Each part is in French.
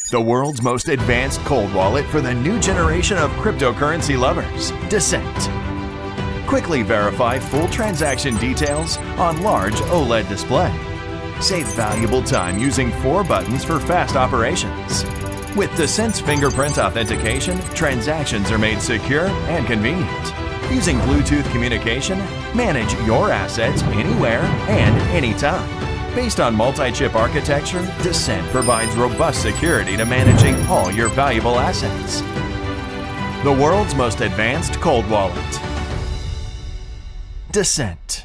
the world's most advanced cold wallet for the new generation of cryptocurrency lovers, Descent. Quickly verify full transaction details on large OLED display. Save valuable time using 4 buttons for fast operations. With Descent's fingerprint authentication, transactions are made secure and convenient. Using Bluetooth communication, manage your assets anywhere and anytime. Based on multi-chip architecture, Descent provides robust security to managing all your valuable assets. The world's most advanced cold wallet. Descent.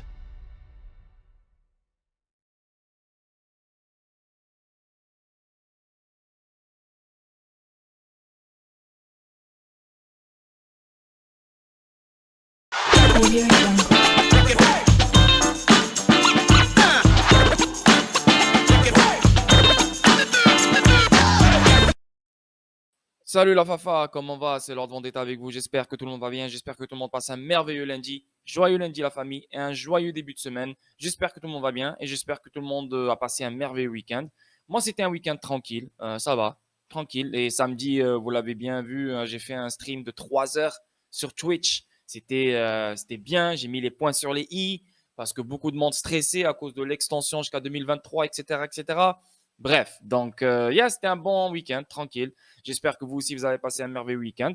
Salut la Fafa, comment va? C'est Lord Vendetta avec vous. J'espère que tout le monde va bien. J'espère que tout le monde passe un merveilleux lundi. Joyeux lundi la famille et un joyeux début de semaine. J'espère que tout le monde va bien et j'espère que tout le monde a passé un merveilleux week-end. Moi, c'était un week-end tranquille. Ça va, tranquille. Et samedi, vous l'avez bien vu, j'ai fait un stream de 3 heures sur Twitch. C'était bien. J'ai mis les points sur les i parce que beaucoup de monde stressé à cause de l'extension jusqu'à 2023, etc., etc. Bref, donc, c'était un bon week-end, tranquille. J'espère que vous aussi, vous avez passé un merveilleux week-end.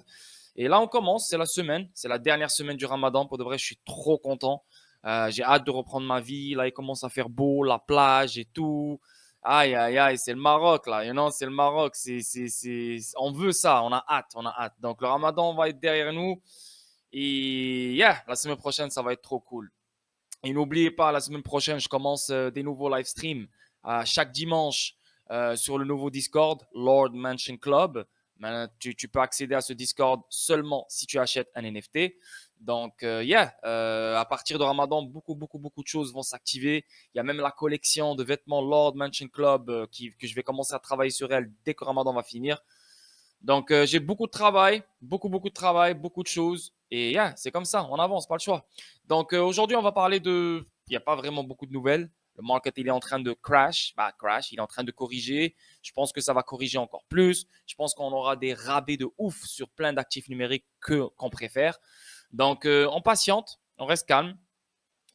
Et là, on commence, c'est la semaine, c'est la dernière semaine du Ramadan. Pour de vrai, je suis trop content. J'ai hâte de reprendre ma vie. Là, il commence à faire beau, la plage et tout. Aïe, aïe, aïe, c'est le Maroc, là. C'est le Maroc. On veut ça, on a hâte, on a hâte. Donc, le Ramadan va être derrière nous. Et la semaine prochaine, ça va être trop cool. Et n'oubliez pas, la semaine prochaine, je commence des nouveaux live streams chaque dimanche sur le nouveau Discord, Lord Mansion Club. Tu peux accéder à ce Discord seulement si tu achètes un NFT. Donc, à partir de Ramadan, beaucoup de choses vont s'activer. Il y a même la collection de vêtements Lord Mansion Club que je vais commencer à travailler sur elle dès que Ramadan va finir. Donc, j'ai beaucoup de travail, beaucoup de travail, beaucoup de choses. Et c'est comme ça, on avance, pas le choix. Donc, aujourd'hui, on va parler de. Il n'y a pas vraiment beaucoup de nouvelles. Le market, il est en train de crash. Crash, il est en train de corriger. Je pense que ça va corriger encore plus. Je pense qu'on aura des rabais de ouf sur plein d'actifs numériques qu'on préfère. Donc, on patiente, on reste calme.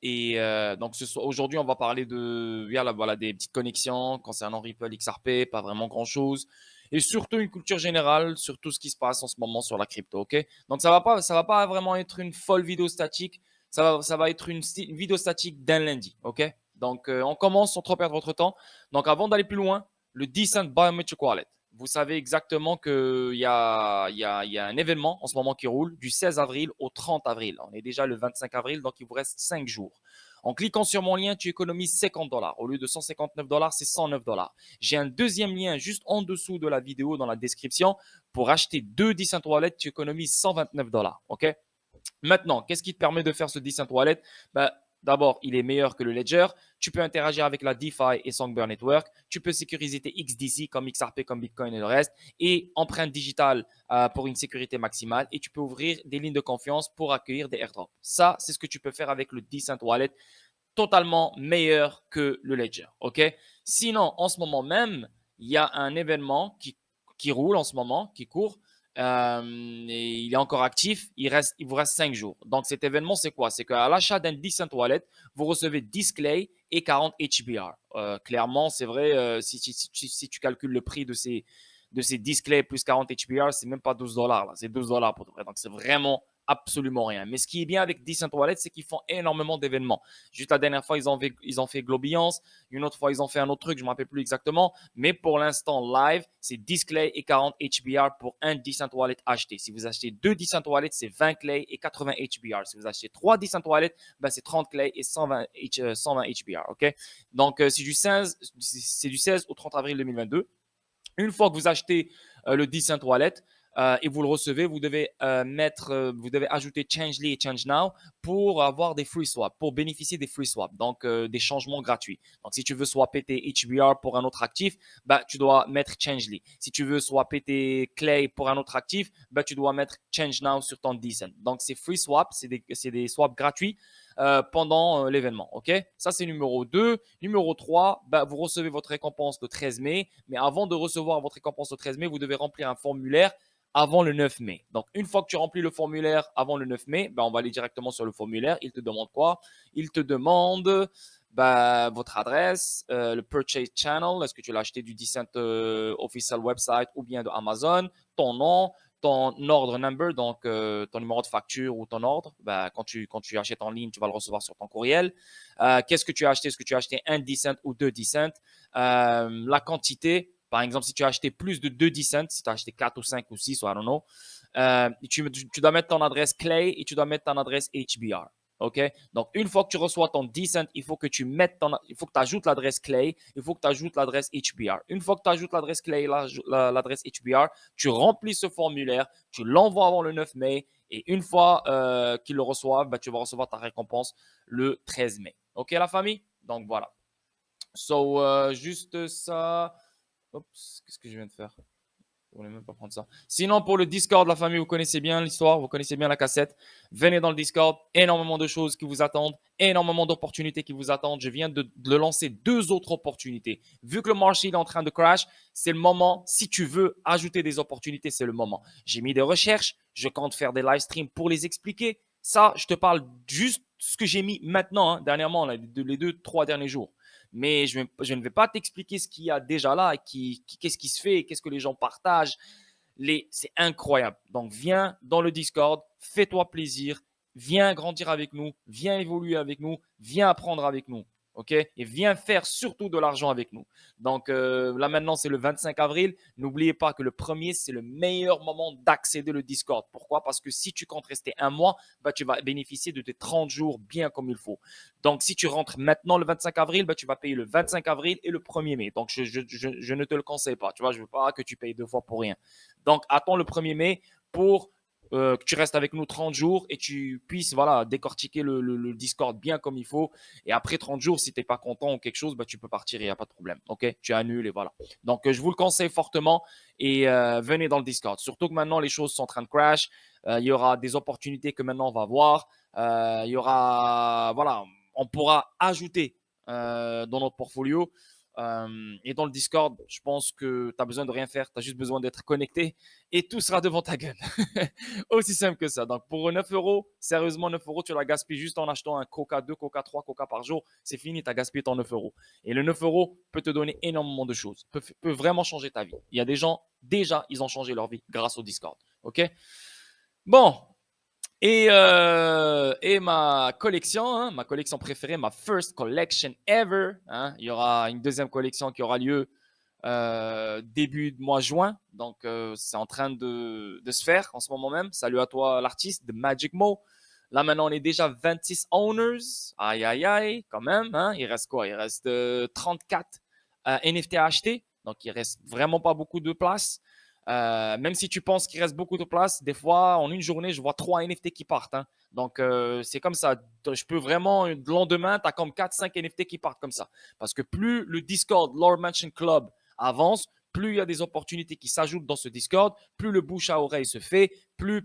Et donc, aujourd'hui, on va parler voilà, des petites connexions concernant Ripple, XRP, pas vraiment grand-chose. Et surtout une culture générale sur tout ce qui se passe en ce moment sur la crypto, ok? Donc, ça va pas vraiment être une folle vidéo statique. Ça va être une vidéo statique d'un lundi, ok? Donc, on commence sans trop perdre votre temps. Donc, avant d'aller plus loin, le Decent Biometric Wallet. Vous savez exactement qu'il y a un événement en ce moment qui roule du 16 avril au 30 avril. On est déjà le 25 avril, donc il vous reste 5 jours. En cliquant sur mon lien, tu économises $50. Au lieu de $159, c'est $109. J'ai un deuxième lien juste en dessous de la vidéo dans la description. Pour acheter 2 Decent Wallet, tu économises $129. OK? Maintenant, qu'est-ce qui te permet de faire ce Decent Wallet? D'abord, il est meilleur que le Ledger. Tu peux interagir avec la DeFi et Songbird Network. Tu peux sécuriser tes XDC comme XRP, comme Bitcoin et le reste. Et empreinte digitale pour une sécurité maximale. Et tu peux ouvrir des lignes de confiance pour accueillir des airdrops. Ça, c'est ce que tu peux faire avec le Decent Wallet. Totalement meilleur que le Ledger. OK? Sinon, en ce moment même, il y a un événement qui roule en ce moment, qui court. Et il est encore actif, il vous reste 5 jours. Donc cet événement, c'est quoi? C'est qu'à l'achat d'un Decent Wallet, vous recevez 10 clays et 40 HBR. Clairement, c'est vrai, si tu calcules le prix de ces 10 clays plus 40 HBR, c'est même pas $12, là. C'est $12 pour de vrai. Donc c'est vraiment absolument rien. Mais ce qui est bien avec Decent Wallet, c'est qu'ils font énormément d'événements. Juste la dernière fois, ils ont fait Globiance. Une autre fois, ils ont fait un autre truc, je ne me rappelle plus exactement. Mais pour l'instant, live, c'est 10 clays et 40 HBR pour un Decent Wallet acheté. Si vous achetez 2 Decent Wallet, c'est 20 clays et 80 HBR. Si vous achetez 3 Decent Wallet, c'est 30 clays et 120 HBR. OK? Donc, c'est du 16 au 30 avril 2022. Une fois que vous achetez le Decent Wallet, et vous le recevez, vous devez vous devez ajouter Changely et Change Now pour avoir des free swaps, pour bénéficier des free swaps, donc des changements gratuits. Donc si tu veux swapper tes HBR pour un autre actif, bah, tu dois mettre Changely. Si tu veux swapper tes Clay pour un autre actif, bah, tu dois mettre Change Now sur ton Decent. Donc c'est free swaps, c'est des swaps gratuits pendant l'événement. Ok, ça c'est numéro 2. Numéro 3, bah, vous recevez votre récompense le 13 mai, mais avant de recevoir votre récompense le 13 mai, vous devez remplir un formulaire avant le 9 mai. Donc, une fois que tu remplis le formulaire avant le 9 mai, ben, on va aller directement sur le formulaire. Il te demande quoi? Il te demande ben, votre adresse, le purchase channel, est-ce que tu l'as acheté du Decent official website ou bien de Amazon, ton nom, ton order number, donc ton numéro de facture ou ton ordre. Ben, quand tu achètes en ligne, tu vas le recevoir sur ton courriel. Qu'est-ce que tu as acheté? Est-ce que tu as acheté un Decent ou deux Decent? La quantité. Par exemple, si tu as acheté plus de 2 Decent, si tu as acheté 4 ou 5 ou 6, ou I don't know, tu dois mettre ton adresse Clay et tu dois mettre ton adresse HBR. OK? Donc, une fois que tu reçois ton Decent, il faut que tu ajoutes l'adresse Clay, il faut que tu ajoutes l'adresse HBR. Une fois que tu ajoutes l'adresse Clay et l'adresse HBR, tu remplis ce formulaire, tu l'envoies avant le 9 mai et une fois qu'ils le reçoivent, ben, tu vas recevoir ta récompense le 13 mai. OK, la famille? Donc, voilà. So, juste ça. Oups, qu'est-ce que je viens de faire? Je voulais même pas prendre ça. Sinon, pour le Discord, la famille, vous connaissez bien l'histoire, vous connaissez bien la cassette. Venez dans le Discord, énormément de choses qui vous attendent, énormément d'opportunités qui vous attendent. Je viens de lancer 2 autres opportunités. Vu que le marché est en train de crash, c'est le moment. Si tu veux ajouter des opportunités, c'est le moment. J'ai mis des recherches, je compte faire des live streams pour les expliquer. Ça, je te parle juste ce que j'ai mis maintenant, hein, dernièrement, là, les 2, 3 derniers jours. Mais je ne vais pas t'expliquer ce qu'il y a déjà là, qu'est-ce qui se fait, qu'est-ce que les gens partagent. C'est incroyable. Donc, viens dans le Discord, fais-toi plaisir, viens grandir avec nous, viens évoluer avec nous, viens apprendre avec nous. OK? Et viens faire surtout de l'argent avec nous. Donc, là maintenant, c'est le 25 avril. N'oubliez pas que le premier, c'est le meilleur moment d'accéder au Discord. Pourquoi? Parce que si tu comptes rester un mois, bah, tu vas bénéficier de tes 30 jours bien comme il faut. Donc, si tu rentres maintenant le 25 avril, bah, tu vas payer le 25 avril et le 1er mai. Donc, je ne te le conseille pas. Tu vois, je ne veux pas que tu payes 2 fois pour rien. Donc, attends le 1er mai pour que tu restes avec nous 30 jours et tu puisses voilà, décortiquer le Discord bien comme il faut. Et après 30 jours, si tu n'es pas content ou quelque chose, bah, tu peux partir, il n'y a pas de problème. OK? Tu annules et voilà. Donc, je vous le conseille fortement et venez dans le Discord. Surtout que maintenant, les choses sont en train de crash. Il y aura des opportunités que maintenant on va voir. Il y aura, voilà, on pourra ajouter dans notre portfolio. Et dans le Discord, je pense que tu as besoin de rien faire, tu as juste besoin d'être connecté et tout sera devant ta gueule. Aussi simple que ça. Donc pour 9 euros, sérieusement 9 euros, tu la gaspilles juste en achetant un Coca, 2 Coca, 3 Coca par jour. C'est fini, tu as gaspillé ton 9 euros. Et le 9 euros peut te donner énormément de choses, peut vraiment changer ta vie. Il y a des gens, déjà, ils ont changé leur vie grâce au Discord. OK? Bon, et ma collection, hein, ma collection préférée, ma first collection ever. Hein, il y aura une deuxième collection qui aura lieu début de mois juin. Donc, c'est en train de se faire en ce moment même. Salut à toi, l'artiste de Magic Mo. Là, maintenant, on est déjà 26 owners. Aïe, aïe, aïe, quand même. Hein. Il reste quoi? Il reste 34 NFT à acheter. Donc, il reste vraiment pas beaucoup de place. Même si tu penses qu'il reste beaucoup de place, des fois, en une journée, je vois 3 NFT qui partent. Hein. Donc, c'est comme ça. Je peux vraiment, le lendemain, tu as comme 4-5 NFT qui partent comme ça. Parce que plus le Discord Lord Mansion Club avance, plus il y a des opportunités qui s'ajoutent dans ce Discord, plus le bouche à oreille se fait, plus.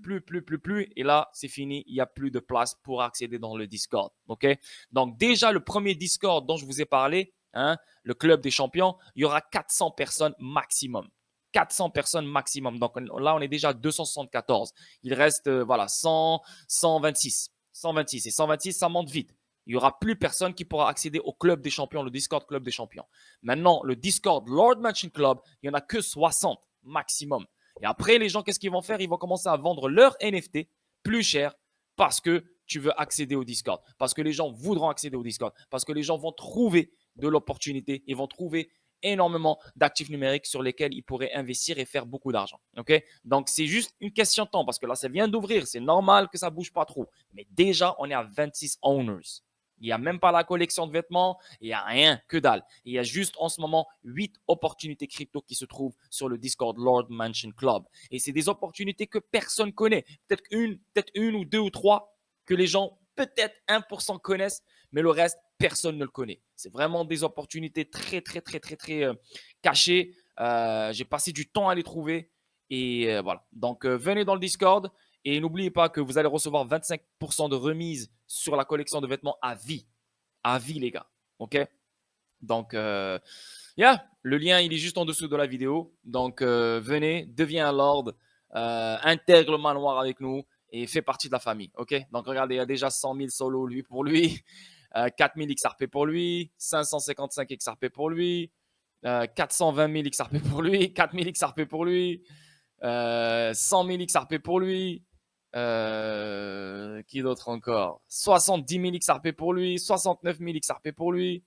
Et là, c'est fini. Il n'y a plus de place pour accéder dans le Discord. OK? Donc, déjà, le premier Discord dont je vous ai parlé, hein, le Club des Champions, il y aura 400 personnes maximum. 400 personnes maximum. Donc là, on est déjà à 274. Il reste voilà, 100, 126. 126. Et 126, ça monte vite. Il n'y aura plus personne qui pourra accéder au Club des Champions, le Discord Club des Champions. Maintenant, le Discord Lord Mansion Club, il n'y en a que 60 maximum. Et après, les gens, qu'est-ce qu'ils vont faire? Ils vont commencer à vendre leurs NFT plus cher parce que tu veux accéder au Discord. Parce que les gens voudront accéder au Discord. Parce que les gens vont trouver de l'opportunité. Ils vont trouver énormément d'actifs numériques sur lesquels ils pourraient investir et faire beaucoup d'argent. Okay? Donc, c'est juste une question de temps parce que là, ça vient d'ouvrir. C'est normal que ça ne bouge pas trop. Mais déjà, on est à 26 owners. Il n'y a même pas la collection de vêtements, il n'y a rien, que dalle. Il y a juste en ce moment 8 opportunités crypto qui se trouvent sur le Discord Lord Mansion Club. Et c'est des opportunités que personne connaît. Peut-être une ou deux ou trois que les gens, peut-être 1% connaissent, mais le reste, personne ne le connaît. C'est vraiment des opportunités très, très, très, très, très cachées. J'ai passé du temps à les trouver. Et voilà. Donc, venez dans le Discord. Et n'oubliez pas que vous allez recevoir 25% de remise sur la collection de vêtements à vie. À vie, les gars. OK? Donc, le lien, il est juste en dessous de la vidéo. Donc, venez, deviens un lord, intègre le manoir avec nous et fais partie de la famille. OK? Donc, regardez, il y a déjà 100 000 solos lui pour lui, 4 000 XRP pour lui, 555 XRP pour lui, 420 000 XRP pour lui, 4 000 XRP pour lui, 100 000 XRP pour lui. Qui d'autre encore? 70 000 XRP pour lui, 69 000 XRP pour lui.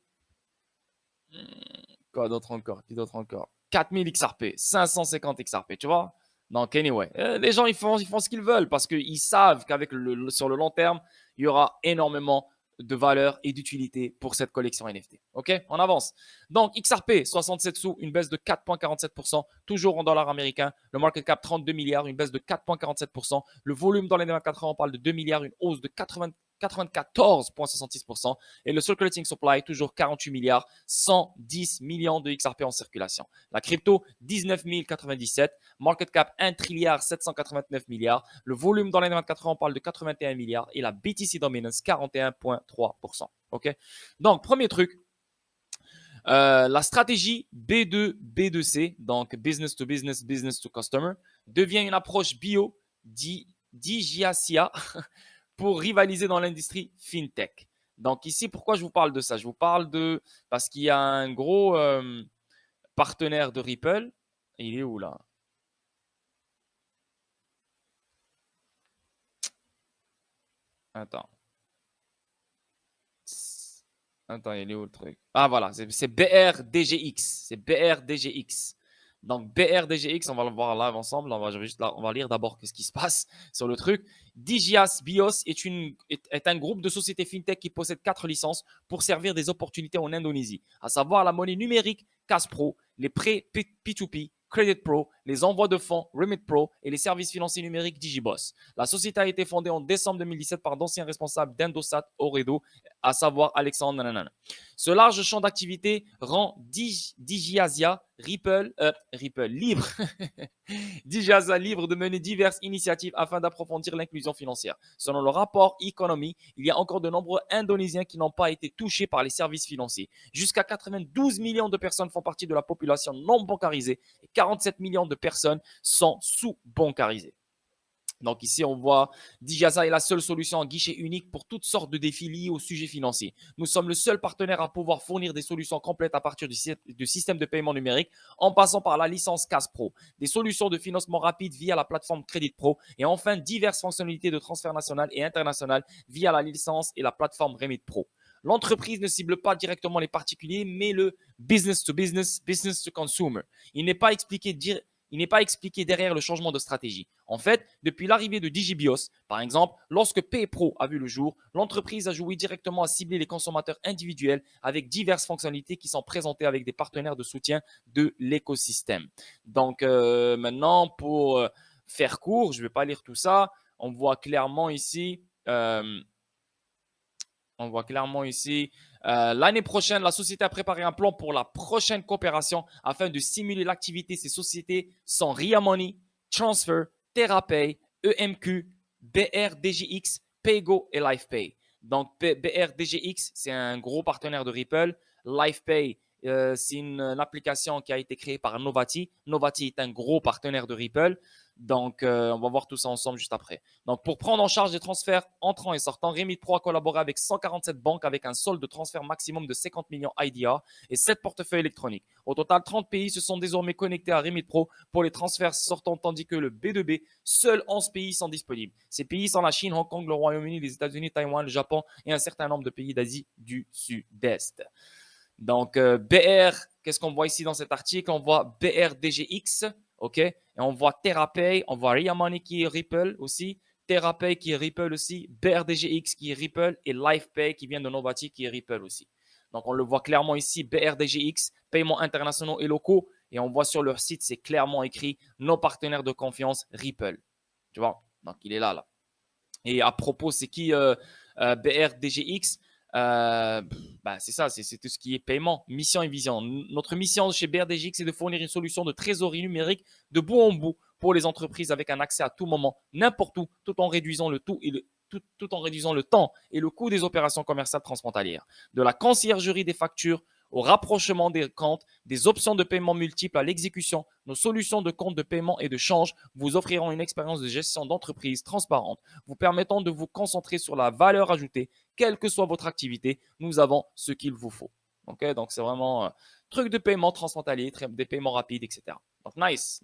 Quoi d'autre encore? Qui d'autre encore? 4 000 XRP, 550 XRP, tu vois? Donc, anyway, les gens, ils font ce qu'ils veulent parce qu'ils savent qu'avec sur le long terme, il y aura énormément de valeur et d'utilité pour cette collection NFT. OK? On avance. Donc, XRP, 67 sous, une baisse de 4,47%, toujours en dollars américains. Le market cap, 32 milliards, une baisse de 4,47%. Le volume dans les 24 heures, on parle de 2 milliards, une hausse de 94,66%. Et le circulating supply, toujours 48 milliards, 110 millions de XRP en circulation. La crypto, 19 097. Market cap, 1 trilliard 789 milliards. Le volume dans les 24 heures, on parle de 81 milliards. Et la BTC Dominance, 41,3%. OK? Donc, premier truc, la stratégie B2, B2C, donc business to business, business to customer, devient une approche bio d'IGIACIA pour rivaliser dans l'industrie fintech. Donc ici, pourquoi je vous parle de ça? Je vous parle de parce qu'il y a un gros partenaire de Ripple. Il est où là? Attends. Attends, il est où le truc? Ah voilà, c'est BRDGX. C'est BRDGX. Donc BRDGX, on va le voir live ensemble. On va lire d'abord ce qui se passe sur le truc. Digias Bios est un groupe de sociétés fintech qui possède 4 licences pour servir des opportunités en Indonésie, à savoir la monnaie numérique CashPro, les prêts P2P, Credit Pro, les envois de fonds Remit Pro et les services financiers numériques Digiboss. La société a été fondée en décembre 2017 par d'anciens responsables d'Indosat Ooredoo, à savoir Alexandre Nanana. Ce large champ d'activité rend Digiasia Ripple libre Digiasia libre de mener diverses initiatives afin d'approfondir l'inclusion financière. Selon le rapport Economy, il y a encore de nombreux Indonésiens qui n'ont pas été touchés par les services financiers. Jusqu'à 92 millions de personnes font partie de la population non bancarisée et 47 millions de personnes sont sous-bancarisées. Donc ici, on voit Digiasa est la seule solution en guichet unique pour toutes sortes de défis liés au sujet financier. Nous sommes le seul partenaire à pouvoir fournir des solutions complètes à partir du système de paiement numérique en passant par la licence CashPro, des solutions de financement rapide via la plateforme Credit Pro et enfin diverses fonctionnalités de transfert national et international via la licence et la plateforme Remit Pro. L'entreprise ne cible pas directement les particuliers, mais le business to business, business to consumer. Il n'est pas expliqué derrière le changement de stratégie. En fait, depuis l'arrivée de Digibios, par exemple, lorsque PayPro a vu le jour, l'entreprise a joué directement à cibler les consommateurs individuels avec diverses fonctionnalités qui sont présentées avec des partenaires de soutien de l'écosystème. Donc maintenant, pour faire court, je ne vais pas lire tout ça. On voit clairement ici l'année prochaine, la société a préparé un plan pour la prochaine coopération afin de stimuler l'activité. Ces sociétés sont Ria Money, Transfer, TerraPay, EMQ, BRDGX, PayGo et LifePay. Donc, BRDGX, c'est un gros partenaire de Ripple. LifePay, c'est une application qui a été créée par Novati. Novati est un gros partenaire de Ripple. Donc, on va voir tout ça ensemble juste après. Donc, pour prendre en charge les transferts entrants et sortants, Remit Pro a collaboré avec 147 banques avec un solde de transfert maximum de 50 millions IDR et 7 portefeuilles électroniques. Au total, 30 pays se sont désormais connectés à Remit Pro pour les transferts sortants, tandis que le B2B, seuls 11 pays sont disponibles. Ces pays sont la Chine, Hong Kong, le Royaume-Uni, les États-Unis, Taïwan, le Japon et un certain nombre de pays d'Asie du Sud-Est. Donc, qu'est-ce qu'on voit ici dans cet article? On voit BRDGX, OK? Et on voit TerraPay, on voit Ria Money qui est Ripple aussi, TerraPay qui est Ripple aussi, BRDGX qui est Ripple et LifePay qui vient de Novati qui est Ripple aussi. Donc, on le voit clairement ici, BRDGX, paiements internationaux et locaux. Et on voit sur leur site, c'est clairement écrit nos partenaires de confiance Ripple. Tu vois? Donc, il est là. Et à propos, c'est qui BRDGX? C'est ça, c'est tout ce qui est paiement, mission et vision. Notre mission chez BRDGX, c'est de fournir une solution de trésorerie numérique de bout en bout pour les entreprises avec un accès à tout moment, n'importe où, tout en réduisant le temps et le coût des opérations commerciales transfrontalières. De la conciergerie des factures au rapprochement des comptes, des options de paiement multiples à l'exécution, nos solutions de compte de paiement et de change vous offriront une expérience de gestion d'entreprise transparente, vous permettant de vous concentrer sur la valeur ajoutée, quelle que soit votre activité. Nous avons ce qu'il vous faut. Okay? Donc, c'est vraiment truc de paiement transfrontalier, des paiements rapides, etc. Donc, nice.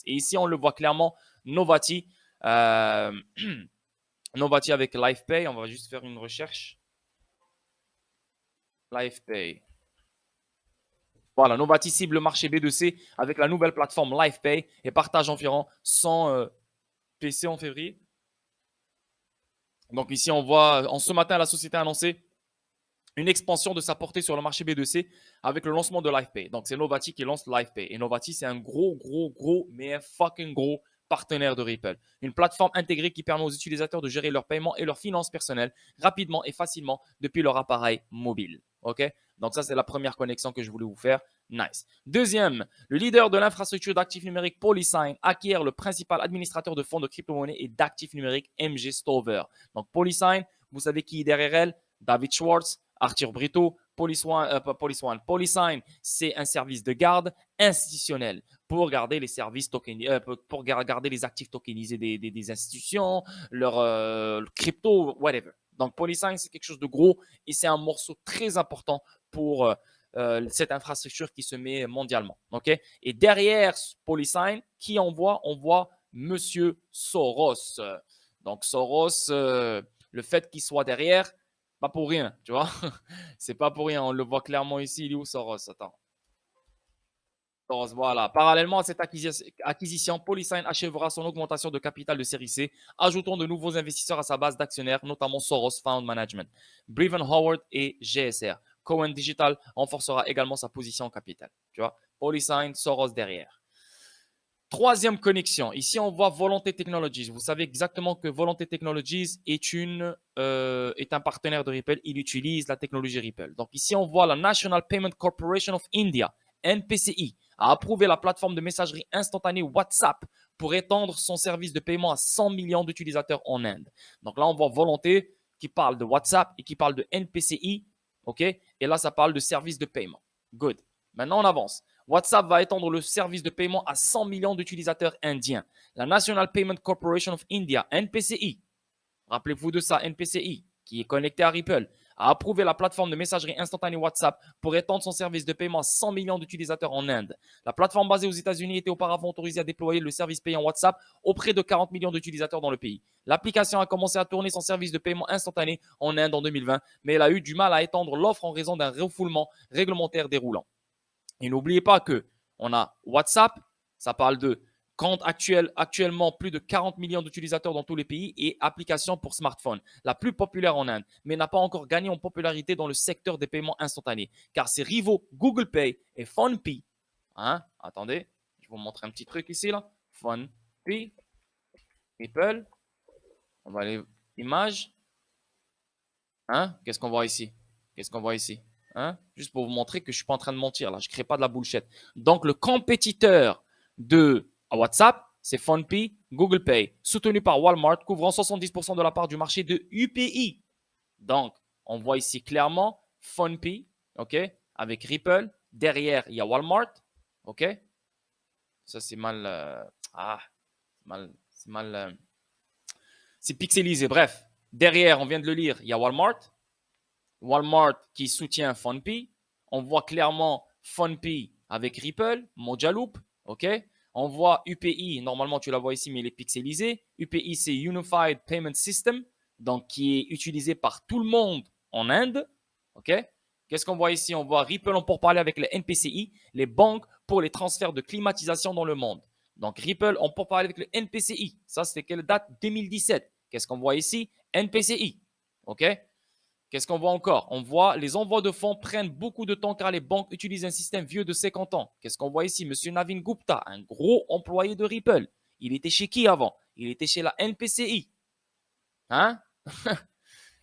Et ici, on le voit clairement, Novati. Novati avec LifePay. On va juste faire une recherche. LifePay. Voilà, Novati cible le marché B2C avec la nouvelle plateforme LifePay et partage environ 100 PC en février. Donc ici, on voit, ce matin, la société a annoncé une expansion de sa portée sur le marché B2C avec le lancement de LifePay. Donc c'est Novati qui lance LifePay. Et Novati, c'est un gros, mais un fucking gros partenaire de Ripple. Une plateforme intégrée qui permet aux utilisateurs de gérer leurs paiements et leurs finances personnelles rapidement et facilement depuis leur appareil mobile. OK? Donc ça, c'est la première connexion que je voulais vous faire. Nice. Deuxième, le leader de l'infrastructure d'actifs numériques Polysign acquiert le principal administrateur de fonds de crypto-monnaie et d'actifs numériques MG Stover. Donc Polysign, vous savez qui est derrière elle? David Schwartz, Arthur Brito. Polysign, c'est un service de garde institutionnel pour garder les services pour garder les actifs tokenisés des institutions, leur crypto, whatever. Donc Polysign, c'est quelque chose de gros et c'est un morceau très important pour cette infrastructure qui se met mondialement. Okay? Et derrière Polysign, qui on voit Monsieur Soros. Donc Soros, le fait qu'il soit derrière, pas pour rien, tu vois. C'est pas pour rien, on le voit clairement ici. Il est où Soros? Attends. Soros, voilà. Parallèlement à cette acquisition, Polysign achèvera son augmentation de capital de série C, ajoutant de nouveaux investisseurs à sa base d'actionnaires, notamment Soros Fund Management, Brevan Howard et GSR. Cohen Digital renforcera également sa position en capital. Tu vois, Polysign, Soros derrière. Troisième connexion. Ici, on voit Volonté Technologies. Vous savez exactement que Volonté Technologies est un partenaire de Ripple. Il utilise la technologie Ripple. Donc ici, on voit la National Payment Corporation of India, NPCI, a approuvé la plateforme de messagerie instantanée WhatsApp pour étendre son service de paiement à 100 millions d'utilisateurs en Inde. Donc là, on voit Volonté qui parle de WhatsApp et qui parle de NPCI. OK? Et là, ça parle de service de paiement. Good. Maintenant, on avance. WhatsApp va étendre le service de paiement à 100 millions d'utilisateurs indiens. La National Payment Corporation of India, NPCI, rappelez-vous de ça, NPCI, qui est connecté à Ripple, a approuvé la plateforme de messagerie instantanée WhatsApp pour étendre son service de paiement à 100 millions d'utilisateurs en Inde. La plateforme basée aux États-Unis était auparavant autorisée à déployer le service payant WhatsApp auprès de 40 millions d'utilisateurs dans le pays. L'application a commencé à tourner son service de paiement instantané en Inde en 2020, mais elle a eu du mal à étendre l'offre en raison d'un refoulement réglementaire déroulant. Et n'oubliez pas qu'on a WhatsApp, ça parle de compte actuellement plus de 40 millions d'utilisateurs dans tous les pays et application pour smartphone, la plus populaire en Inde, mais n'a pas encore gagné en popularité dans le secteur des paiements instantanés, car ses rivaux Google Pay et PhonePe, attendez, je vous montre un petit truc ici, là, PhonePe, Ripple, on va aller, image, qu'est-ce qu'on voit ici? Juste pour vous montrer que je ne suis pas en train de mentir, là, je ne crée pas de la bullshit. Donc, le compétiteur de WhatsApp, c'est PhonePe, Google Pay, soutenu par Walmart, couvrant 70% de la part du marché de UPI. Donc, on voit ici clairement PhonePe, OK, avec Ripple. Derrière, il y a Walmart, OK. Ça, c'est mal... c'est pixelisé. Bref, derrière, on vient de le lire, il y a Walmart. Walmart qui soutient PhonePe. On voit clairement PhonePe avec Ripple, Mojaloop, OK. On voit UPI, normalement tu la vois ici, mais il est pixelisé. UPI, c'est Unified Payment System, donc qui est utilisé par tout le monde en Inde, OK. Qu'est-ce qu'on voit ici? On voit Ripple en pourparlers avec les NPCI, les banques pour les transferts de climatisation dans le monde. Donc, Ripple, on peut parler avec le NPCI. Ça, c'était quelle date? 2017. Qu'est-ce qu'on voit ici? NPCI. OK? Qu'est-ce qu'on voit encore? On voit les envois de fonds prennent beaucoup de temps car les banques utilisent un système vieux de 50 ans. Qu'est-ce qu'on voit ici? Monsieur Navin Gupta, un gros employé de Ripple. Il était chez qui avant? Il était chez la NPCI. Hein?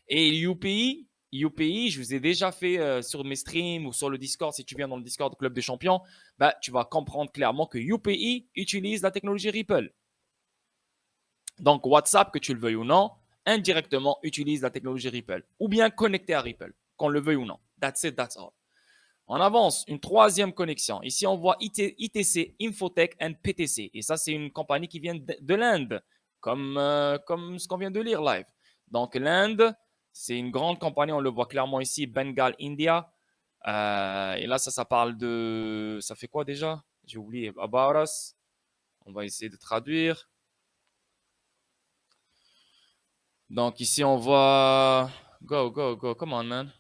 Et UPI, je vous ai déjà fait sur mes streams ou sur le Discord, si tu viens dans le Discord Club des Champions, bah, tu vas comprendre clairement que UPI utilise la technologie Ripple. Donc WhatsApp, que tu le veuilles ou non, indirectement utilise la technologie Ripple. Ou bien connecté à Ripple, qu'on le veuille ou non. That's it, that's all. On avance, une troisième connexion. Ici, on voit ITC, Infotech and PTC. Et ça, c'est une compagnie qui vient de l'Inde, comme ce qu'on vient de lire live. Donc l'Inde, c'est une grande compagnie, on le voit clairement ici, Bengal, India. Et là, ça parle de... Ça fait quoi déjà? J'ai oublié. About Us. On va essayer de traduire. Donc ici, on voit... Go, go, go. Come on, man.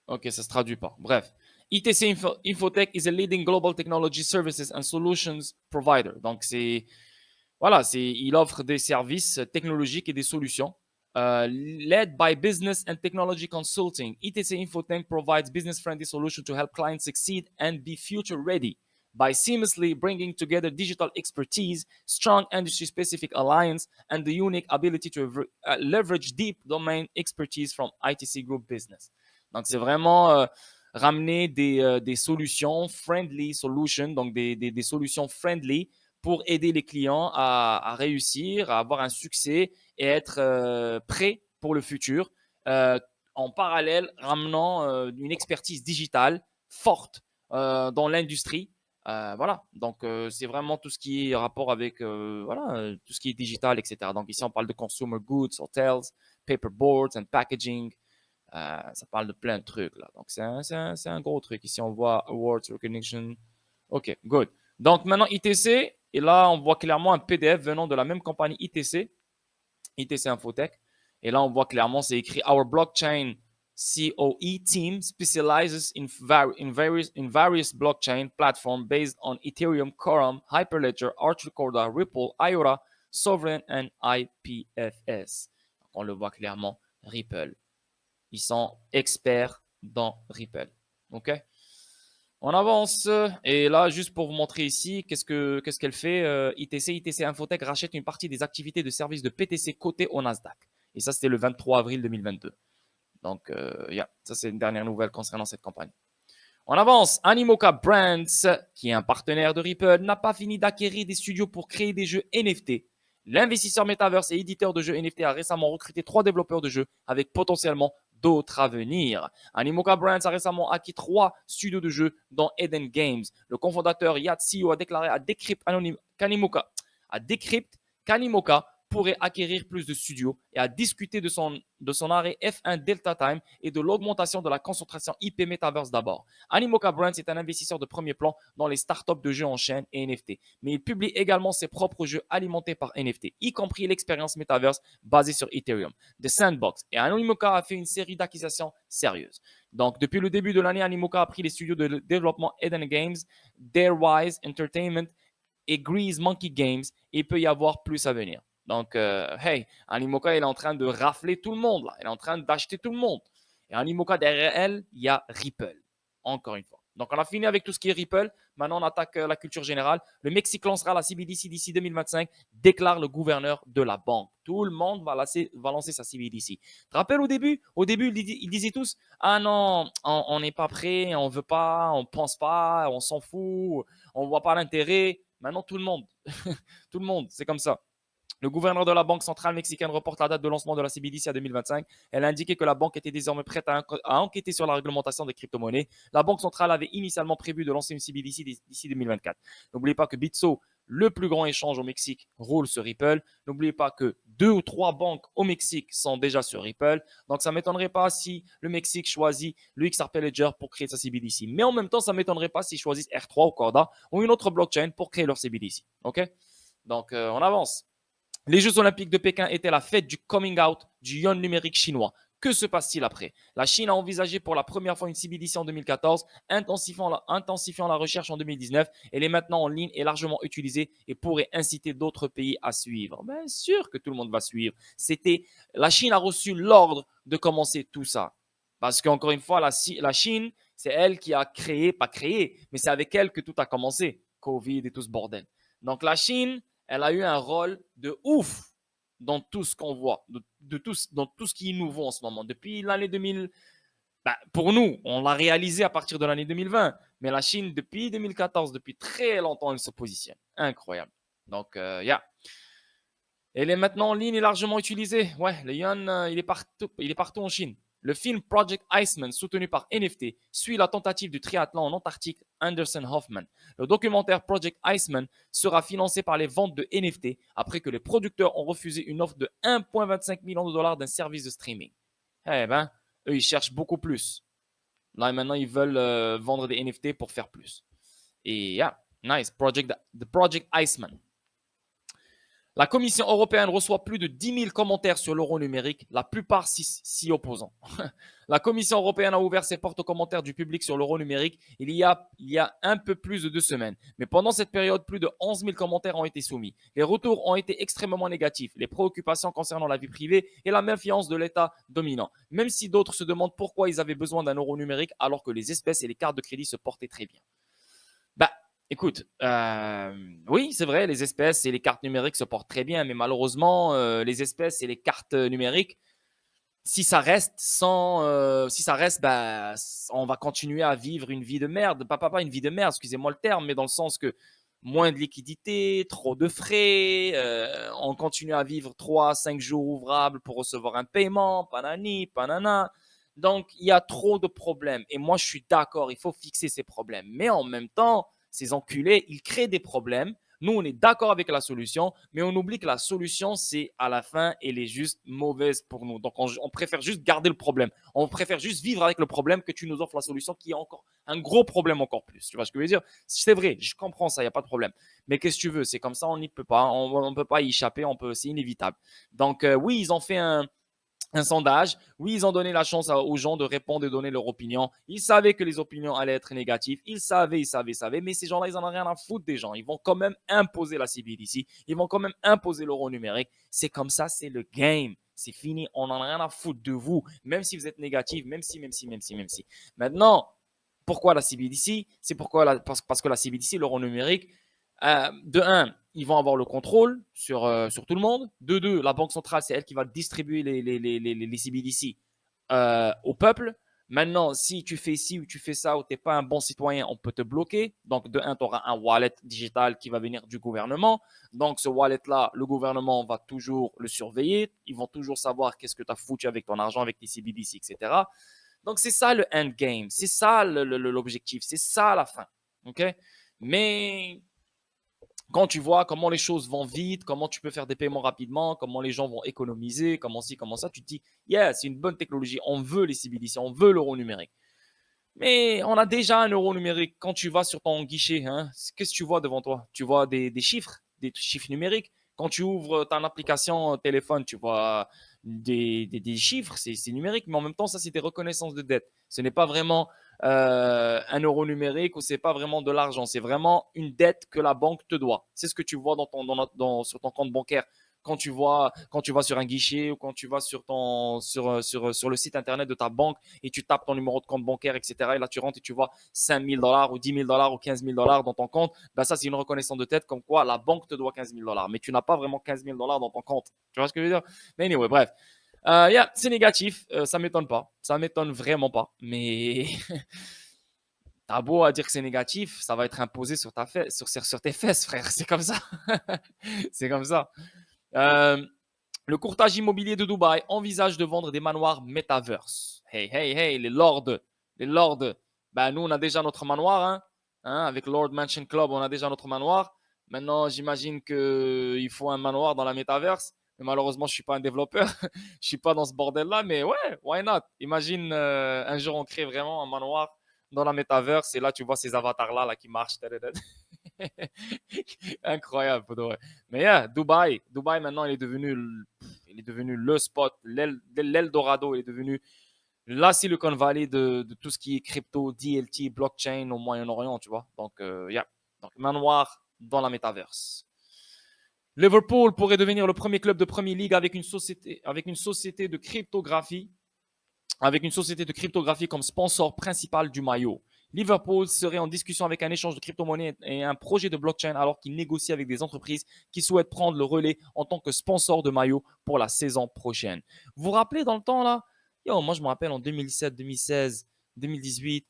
Ok, ça se traduit pas. Bref. ITC Infotech is a leading global technology services and solutions provider. Donc, voilà, il offre des services technologiques et des solutions. Led by Business and Technology Consulting, ITC Infotech provides business-friendly solutions to help clients succeed and be future-ready by seamlessly bringing together digital expertise, strong industry-specific alliance, and the unique ability to leverage deep domain expertise from ITC Group Business. Donc, c'est vraiment ramener des solutions friendly solutions, donc des solutions friendly pour aider les clients à réussir, à avoir un succès et être prêts pour le futur. En parallèle, ramenant une expertise digitale forte dans l'industrie. Voilà, donc c'est vraiment tout ce qui est rapport avec voilà, tout ce qui est digital, etc. Donc ici, on parle de consumer goods, hotels, paperboards and packaging. Ça parle de plein de trucs là. Donc c'est un gros truc. Ici, on voit awards, recognition. OK, good. Donc maintenant, ITC, et là, on voit clairement un PDF venant de la même compagnie ITC Infotech. Et là, on voit clairement, c'est écrit Our blockchain COE team specializes in various blockchain platforms based on Ethereum, Quorum, Hyperledger, Arch Corda, Ripple, IOTA, Sovereign and IPFS. Donc, on le voit clairement, Ripple. Ils sont experts dans Ripple. OK? On avance. Et là, juste pour vous montrer ici, qu'est-ce qu'elle fait ITC Infotech rachète une partie des activités de services de PTC cotées au Nasdaq. Et ça, c'était le 23 avril 2022. Donc, ça, c'est une dernière nouvelle concernant cette campagne. On avance. Animoca Brands, qui est un partenaire de Ripple, n'a pas fini d'acquérir des studios pour créer des jeux NFT. L'investisseur Metaverse et éditeur de jeux NFT a récemment recruté 3 développeurs de jeux avec potentiellement d'autres à venir. Animoca Brands a récemment acquis 3 studios de jeux dans Eden Games. Le cofondateur Yat CEO a déclaré à Decrypt qu'Animoca pourrait acquérir plus de studios et a discuté de son arrêt F1 Delta Time et de l'augmentation de la concentration IP Metaverse d'abord. Animoca Brands est un investisseur de premier plan dans les startups de jeux en chaîne et NFT, mais il publie également ses propres jeux alimentés par NFT, y compris l'expérience Metaverse basée sur Ethereum, The Sandbox. Et Animoca a fait une série d'acquisitions sérieuses. Donc, depuis le début de l'année, Animoca a pris les studios de développement Eden Games, Darewise Entertainment et Grease Monkey Games, et il peut y avoir plus à venir. Donc, hey, Animoca, il est en train de rafler tout le monde, là. Il est en train d'acheter tout le monde. Et Animoca, derrière elle, il y a Ripple. Encore une fois. Donc, on a fini avec tout ce qui est Ripple. Maintenant, on attaque la culture générale. Le Mexique lancera la CBDC d'ici 2025, déclare le gouverneur de la banque. Tout le monde va lancer sa CBDC. Tu te rappelles au début, ils disaient tous, ah non, on n'est pas prêt, on ne veut pas, on ne pense pas, on s'en fout, on ne voit pas l'intérêt. Maintenant, tout le monde, tout le monde, c'est comme ça. Le gouverneur de la Banque centrale mexicaine reporte la date de lancement de la CBDC à 2025. Elle a indiqué que la banque était désormais prête à enquêter sur la réglementation des crypto-monnaies. La Banque centrale avait initialement prévu de lancer une CBDC d'ici 2024. N'oubliez pas que Bitso, le plus grand échange au Mexique, roule sur Ripple. N'oubliez pas que 2 ou 3 banques au Mexique sont déjà sur Ripple. Donc, ça ne m'étonnerait pas si le Mexique choisit le XRP Ledger pour créer sa CBDC. Mais en même temps, ça ne m'étonnerait pas s'ils choisissent R3 ou Corda ou une autre blockchain pour créer leur CBDC. OK? Donc, on avance. Les Jeux Olympiques de Pékin étaient la fête du coming out du yuan numérique chinois. Que se passe-t-il après? La Chine a envisagé pour la première fois une CBDC en 2014, intensifiant la recherche en 2019. Elle est maintenant en ligne et largement utilisée et pourrait inciter d'autres pays à suivre. Bien sûr que tout le monde va suivre. La Chine a reçu l'ordre de commencer tout ça. Parce qu'encore une fois, la Chine, c'est elle qui a créé, pas créé, mais c'est avec elle que tout a commencé. Covid et tout ce bordel. Donc la Chine, elle a eu un rôle de ouf dans tout ce qu'on voit, dans tout ce qui est nouveau en ce moment. Depuis l'année 2000, bah, pour nous, on l'a réalisé à partir de l'année 2020. Mais la Chine, depuis 2014, depuis très longtemps, elle se positionne. Incroyable. Donc, yeah. Elle est maintenant en ligne et largement utilisée. Ouais, le yuan, il est partout en Chine. Le film Project Iceman, soutenu par NFT, suit la tentative du triathlon en Antarctique Anderson Hoffman. Le documentaire Project Iceman sera financé par les ventes de NFT après que les producteurs ont refusé une offre de 1,25 million de dollars d'un service de streaming. Eh ben, eux, ils cherchent beaucoup plus. Là, maintenant, ils veulent vendre des NFT pour faire plus. Et yeah, nice. The Project Iceman. La Commission européenne reçoit plus de 10 000 commentaires sur l'euro numérique, la plupart s'y opposant. La Commission européenne a ouvert ses portes aux commentaires du public sur l'euro numérique il y a un peu plus de 2 semaines. Mais pendant cette période, plus de 11 000 commentaires ont été soumis. Les retours ont été extrêmement négatifs. Les préoccupations concernant la vie privée et la méfiance de l'État dominant. Même si d'autres se demandent pourquoi ils avaient besoin d'un euro numérique alors que les espèces et les cartes de crédit se portaient très bien. Bah, écoute, oui, c'est vrai, les espèces et les cartes numériques se portent très bien, mais malheureusement, les espèces et les cartes numériques, si ça reste, bah, on va continuer à vivre une vie de merde. Pas une vie de merde, excusez-moi le terme, mais dans le sens que moins de liquidité, trop de frais, on continue à vivre 3 à 5 jours ouvrables pour recevoir un paiement, panani, panana. Donc, il y a trop de problèmes. Et moi, je suis d'accord, il faut fixer ces problèmes. Mais en même temps, ces enculés, ils créent des problèmes. Nous, on est d'accord avec la solution, mais on oublie que la solution, c'est à la fin, elle est juste mauvaise pour nous. Donc, on préfère juste garder le problème. On préfère juste vivre avec le problème que tu nous offres la solution qui est encore un gros problème encore plus. Tu vois ce que je veux dire? C'est vrai, je comprends ça, il n'y a pas de problème. Mais qu'est-ce que tu veux? C'est comme ça, on n'y peut pas. On ne peut pas y échapper, c'est inévitable. Donc, oui, ils ont fait un sondage. Oui, ils ont donné la chance aux gens de répondre et de donner leur opinion. Ils savaient que les opinions allaient être négatives. Ils savaient. Mais ces gens-là, ils n'en ont rien à foutre des gens. Ils vont quand même imposer la CBDC. Ils vont quand même imposer l'euro numérique. C'est comme ça, c'est le game. C'est fini. On n'en a rien à foutre de vous. Même si vous êtes négatif, même si. Maintenant, pourquoi la CBDC? C'est parce que la CBDC, l'euro numérique, de un, ils vont avoir le contrôle sur tout le monde. De deux, la Banque centrale, c'est elle qui va distribuer les CBDC au peuple. Maintenant, si tu fais ci ou tu fais ça ou tu n'es pas un bon citoyen, on peut te bloquer. Donc, de un, tu auras un wallet digital qui va venir du gouvernement. Donc, ce wallet-là, le gouvernement va toujours le surveiller. Ils vont toujours savoir qu'est-ce que tu as foutu avec ton argent, avec tes CBDC, etc. Donc, c'est ça le endgame. C'est ça l'objectif. C'est ça la fin. OK? Mais quand tu vois comment les choses vont vite, comment tu peux faire des paiements rapidement, comment les gens vont économiser, comment ci, comment ça, tu te dis, yeah, c'est une bonne technologie, on veut les CBDC, on veut l'euro numérique. Mais on a déjà un euro numérique. Quand tu vas sur ton guichet, hein, qu'est-ce que tu vois devant toi? Tu vois des chiffres numériques. Quand tu ouvres ton application téléphone, tu vois des chiffres, c'est numérique, mais en même temps, ça, c'est des reconnaissances de dette. Ce n'est pas vraiment un euro numérique ou c'est pas vraiment de l'argent. C'est vraiment une dette que la banque te doit. C'est ce que tu vois sur ton compte bancaire quand tu vas sur un guichet ou quand tu vas sur le site internet de ta banque et tu tapes ton numéro de compte bancaire, etc. Et là, tu rentres et tu vois 5 000 dollars ou 10 000 dollars ou 15 000 dollars dans ton compte. Ben ça, c'est une reconnaissance de tête comme quoi la banque te doit 15 000 dollars. Mais tu n'as pas vraiment 15 000 dollars dans ton compte. Tu vois ce que je veux dire? Mais anyway, bref. Yeah, c'est négatif. Ça m'étonne pas. Ça m'étonne vraiment pas. Mais t'as beau à dire que c'est négatif, ça va être imposé sur tes fesses, frère. C'est comme ça. C'est comme ça. Le courtage immobilier de Dubaï envisage de vendre des manoirs metaverse. Hey, les lords. Ben, nous, on a déjà notre manoir. Avec Lord Mansion Club, on a déjà notre manoir. Maintenant, j'imagine qu'il faut un manoir dans la metaverse. Mais malheureusement, je ne suis pas un développeur. Je ne suis pas dans ce bordel-là. Mais ouais, why not? Imagine un jour, on crée vraiment un manoir dans la metaverse. Et là, tu vois ces avatars-là là, qui marchent. Incroyable, pour de vrai. Mais yeah, Dubaï maintenant, il est devenu Il est devenu le spot, l'Eldorado. Il est devenu la Silicon Valley de tout ce qui est crypto, DLT, blockchain au Moyen-Orient, tu vois. Donc, yeah. Donc, manoir dans la métaverse. Liverpool pourrait devenir le premier club de Premier League avec une société de cryptographie comme sponsor principal du maillot. Liverpool serait en discussion avec un échange de crypto-monnaies et un projet de blockchain alors qu'il négocie avec des entreprises qui souhaitent prendre le relais en tant que sponsor de maillot pour la saison prochaine. Vous vous rappelez dans le temps là? Moi je me rappelle en 2017, 2016, 2018,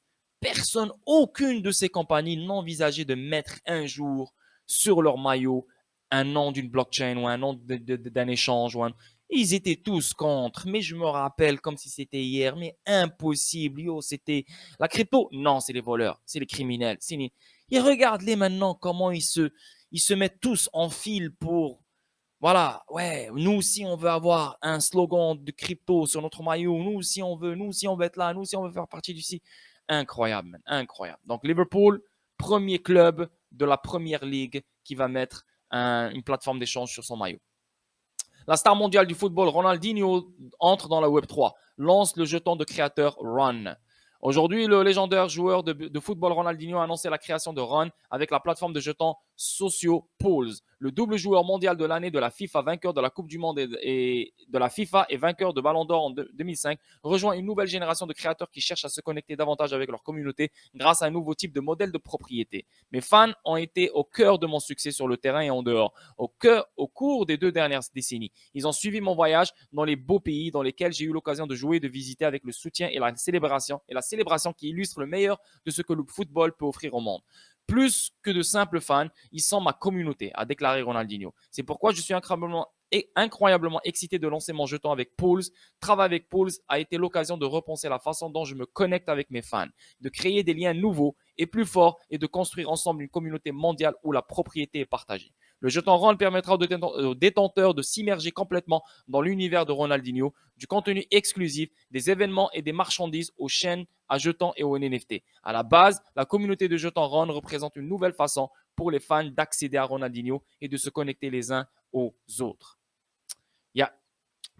aucune de ces compagnies n'envisageait de mettre un jour sur leur maillot un nom d'une blockchain ou un nom d'un échange. Ils étaient tous contre, mais je me rappelle comme si c'était hier, mais impossible. C'était la crypto. Non, c'est les voleurs, c'est les criminels. Et regarde-les maintenant, comment ils se mettent tous en file pour, voilà, ouais, nous aussi on veut avoir un slogan de crypto sur notre maillot, nous aussi on veut être là, nous aussi on veut faire partie du site. Incroyable, man, incroyable. Donc Liverpool, premier club de la Première Ligue qui va mettre une plateforme d'échange sur son maillot. La star mondiale du football, Ronaldinho, entre dans la Web3, lance le jeton de créateur Ron. Aujourd'hui, le légendaire joueur de football Ronaldinho a annoncé la création de Ron avec la plateforme de jetons Socio Pools. Le double joueur mondial de l'année de la FIFA, vainqueur de la Coupe du Monde et de la FIFA et vainqueur de Ballon d'Or en 2005, rejoint une nouvelle génération de créateurs qui cherchent à se connecter davantage avec leur communauté grâce à un nouveau type de modèle de propriété. Mes fans ont été au cœur de mon succès sur le terrain et en dehors, au cours des 2 dernières décennies. Ils ont suivi mon voyage dans les beaux pays dans lesquels j'ai eu l'occasion de jouer et de visiter avec le soutien et la célébration qui illustre le meilleur de ce que le football peut offrir au monde. Plus que de simples fans, ils sont ma communauté, a déclaré Ronaldinho. C'est pourquoi je suis incroyablement excité de lancer mon jeton avec Pools. Travailler avec Pools a été l'occasion de repenser la façon dont je me connecte avec mes fans, de créer des liens nouveaux et plus forts et de construire ensemble une communauté mondiale où la propriété est partagée. Le jeton Ron permettra aux détenteurs de s'immerger complètement dans l'univers de Ronaldinho, du contenu exclusif, des événements et des marchandises aux chaînes à jetons et aux NFT. À la base, la communauté de jetons Ron représente une nouvelle façon pour les fans d'accéder à Ronaldinho et de se connecter les uns aux autres.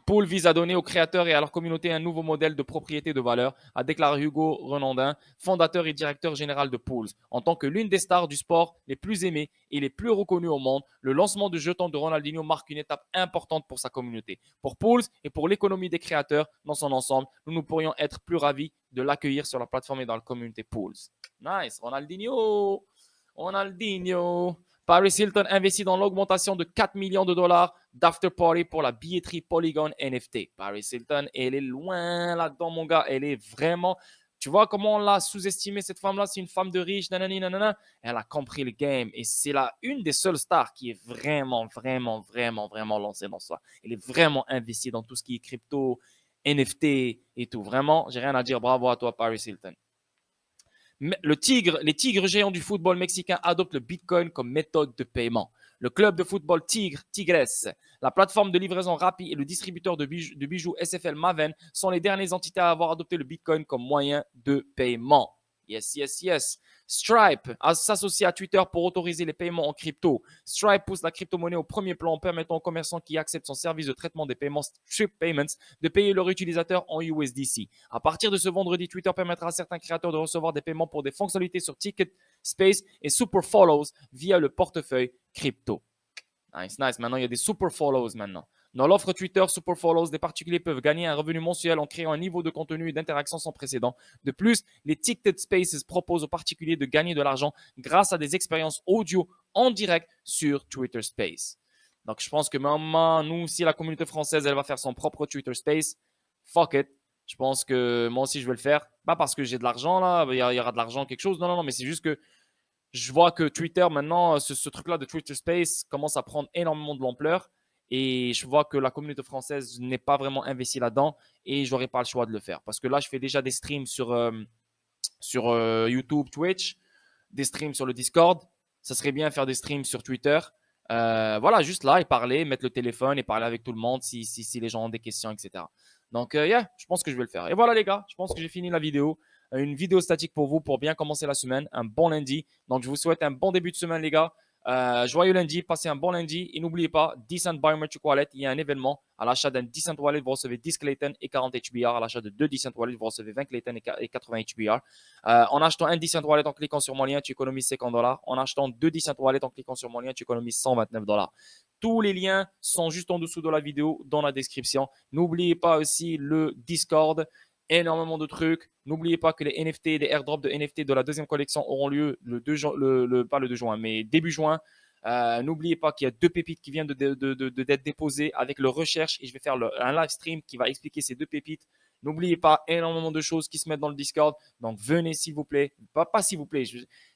Pool vise à donner aux créateurs et à leur communauté un nouveau modèle de propriété de valeur, a déclaré Hugo Renandin, fondateur et directeur général de Pools. En tant que l'une des stars du sport les plus aimées et les plus reconnues au monde, le lancement du jeton de Ronaldinho marque une étape importante pour sa communauté. Pour Pools et pour l'économie des créateurs dans son ensemble, nous ne pourrions être plus ravis de l'accueillir sur la plateforme et dans la communauté Pools. Nice, Ronaldinho. Paris Hilton investit dans l'augmentation de 4 millions de dollars d'after party pour la billetterie Polygon NFT. Paris Hilton, elle est loin là-dedans, mon gars. Elle est vraiment... Tu vois comment on l'a sous-estimé, cette femme-là? C'est une femme de riche, nanani, nanana. Elle a compris le game. Et c'est une des seules stars qui est vraiment lancée dans ça. Elle est vraiment investie dans tout ce qui est crypto, NFT et tout. Vraiment, j'ai rien à dire. Bravo à toi, Paris Hilton. Les tigres géants du football mexicain adoptent le Bitcoin comme méthode de paiement. Le club de football Tigres, la plateforme de livraison rapide et le distributeur de bijoux SFL Maven sont les dernières entités à avoir adopté le Bitcoin comme moyen de paiement. Yes. Stripe s'associe à Twitter pour autoriser les paiements en crypto. Stripe pousse la crypto-monnaie au premier plan en permettant aux commerçants qui acceptent son service de traitement des paiements Strip Payments de payer leurs utilisateurs en USDC. À partir de ce vendredi, Twitter permettra à certains créateurs de recevoir des paiements pour des fonctionnalités sur Ticket Space et Super Follows via le portefeuille crypto. Nice. Maintenant, il y a des Super Follows maintenant. Dans l'offre Twitter Super Follows, des particuliers peuvent gagner un revenu mensuel en créant un niveau de contenu et d'interaction sans précédent. De plus, les Ticketed Spaces proposent aux particuliers de gagner de l'argent grâce à des expériences audio en direct sur Twitter Space. Donc, je pense que maintenant, nous, si la communauté française, elle va faire son propre Twitter Space, fuck it. Je pense que moi aussi, je vais le faire. Pas parce que j'ai de l'argent, là, il y aura de l'argent, quelque chose. Non, mais c'est juste que je vois que Twitter, maintenant, ce truc-là de Twitter Space commence à prendre énormément de l'ampleur. Et je vois que la communauté française n'est pas vraiment investie là-dedans et je n'aurai pas le choix de le faire. Parce que là, je fais déjà des streams sur YouTube, Twitch, des streams sur le Discord. Ça serait bien faire des streams sur Twitter. Voilà, juste là et parler, mettre le téléphone et parler avec tout le monde si les gens ont des questions, etc. Donc, je pense que je vais le faire. Et voilà, les gars, je pense que j'ai fini la vidéo. Une vidéo statique pour vous pour bien commencer la semaine. Un bon lundi. Donc, je vous souhaite un bon début de semaine, les gars. Joyeux lundi, passez un bon lundi. Et n'oubliez pas, Decent Biometric Wallet, il y a un événement. À l'achat d'un Decent Wallet, vous recevez 10 Clayton et 40 HBR. À l'achat de 2 Decent Wallet, vous recevez 20 Clayton et 80 HBR. En achetant un Decent Wallet en cliquant sur mon lien, tu économises 50 $. En achetant 2 Decent Wallet en cliquant sur mon lien, tu économises 129 $. Tous les liens sont juste en dessous de la vidéo, dans la description. N'oubliez pas aussi le Discord. Énormément de trucs. N'oubliez pas que les NFT, les airdrops de NFT de la deuxième collection auront lieu le 2 juin, pas le 2 juin, mais début juin. N'oubliez pas qu'il y a 2 pépites qui viennent d'être déposées avec le recherche et je vais faire un live stream qui va expliquer ces 2 pépites. N'oubliez pas, énormément de choses qui se mettent dans le Discord. Donc venez s'il vous plaît. Pas s'il vous plaît.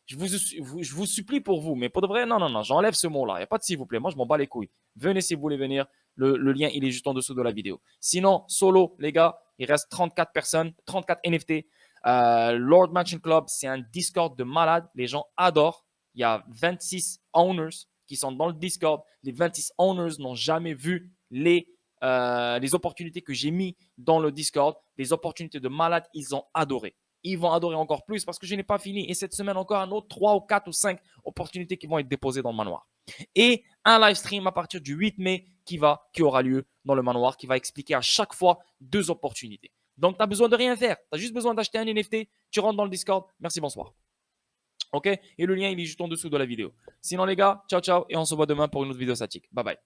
Je vous supplie pour vous. Mais pour de vrai, non. J'enlève ce mot-là. Il n'y a pas de s'il vous plaît. Moi, je m'en bats les couilles. Venez si vous voulez venir. Le lien, il est juste en dessous de la vidéo. Sinon, solo, les gars, il reste 34 personnes, 34 NFT. Lord Mansion Club, c'est un Discord de malade. Les gens adorent. Il y a 26 owners qui sont dans le Discord. Les 26 owners n'ont jamais vu les opportunités que j'ai mis dans le Discord. Les opportunités de malade, ils ont adoré. Ils vont adorer encore plus parce que je n'ai pas fini. Et cette semaine, encore un autre 3 ou 4 ou 5 opportunités qui vont être déposées dans le manoir. Et un live stream à partir du 8 mai qui aura lieu dans le manoir, qui va expliquer à chaque fois 2 opportunités. Donc, tu n'as besoin de rien faire. Tu as juste besoin d'acheter un NFT. Tu rentres dans le Discord. Merci, bonsoir. OK? Et le lien, il est juste en dessous de la vidéo. Sinon, les gars, ciao, ciao. Et on se voit demain pour une autre vidéo statique. Bye bye.